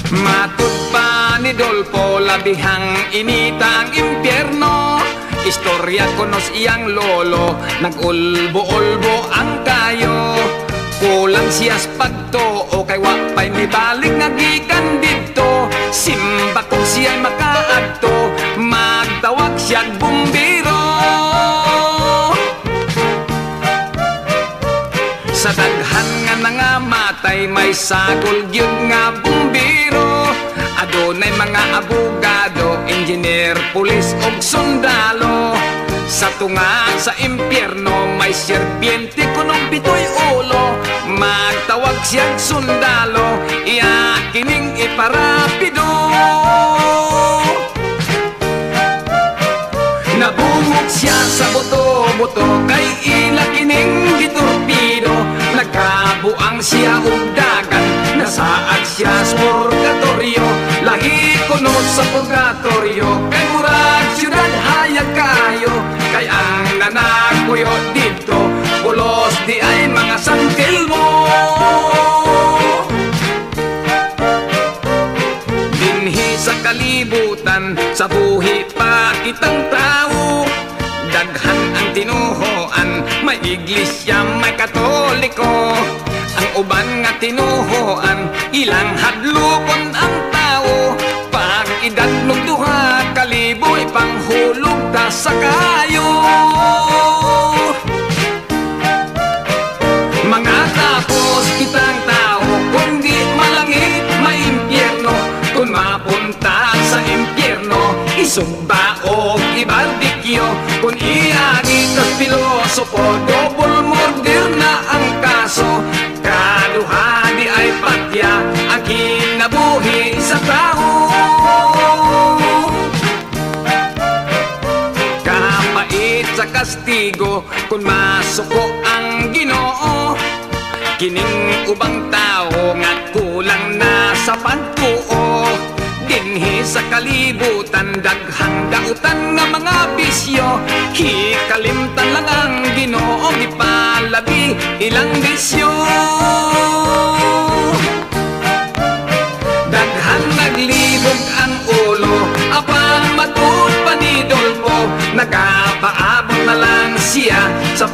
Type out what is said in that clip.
Matud pa ni Dolpo, labihang inita ang impyerno. Istorya konos iyang lolo, nag-ulbo-ulbo ang kayo. Kulang siyas pagto, o kay wapay may balik nagikan dito. Simba kung siya'y makaagto, magtawag siya'g bumbiro. Sa daghan nga nangamatay, may sagol gyud nga bumbiro. Adunay mga abogado, engineer, pulis og sundalo. Sa tunga sa impyerno, may serpiente kunong pitoy ulo. Magtawag siyang sundalo, iya kining iparapido. Nabungog siya sa buto-buto, kay ila kining gitorpido. Nagkabuang siya og dagat, nasaad siya sa purgatorio. Lahi kuno sa purgatorio, kay murag siyudad hayag kayo. Kay ang nanakuyo dito, pulos di ay mga sangkil mo. Dinhi sa kalibutan, sa buhi pa kitang tao. Daghan ang tinuhoan, may iglesia, may katoliko. Ang uban nga tinuhoan, ilang hadlokon ang tao. Pag edad ng duha, kaliboy panghulog ta sa kayo. Mga tapos kitang tao, kung di malangit, may impyerno. Kung mapunta sa impyerno, isugba o ibarbikyo. Kung iagit at pilosopo, double murder na ang kaso. Kaduha di ay patya, ang kinabuhi sa tao. Kapait sa kastigo, kung masuko ang Ginoo. Kining ubang tao nga kulang na sa pagtuo. Dinhi sa kalibutan, daghang dautan nga mga bisyo. Hikalimtan lang ang Ginoo, ipalabi ilang bisyo. Daghang naglibog ang ulo, apang matud pa ni Dolpo. Nagapaabot na lang siya sa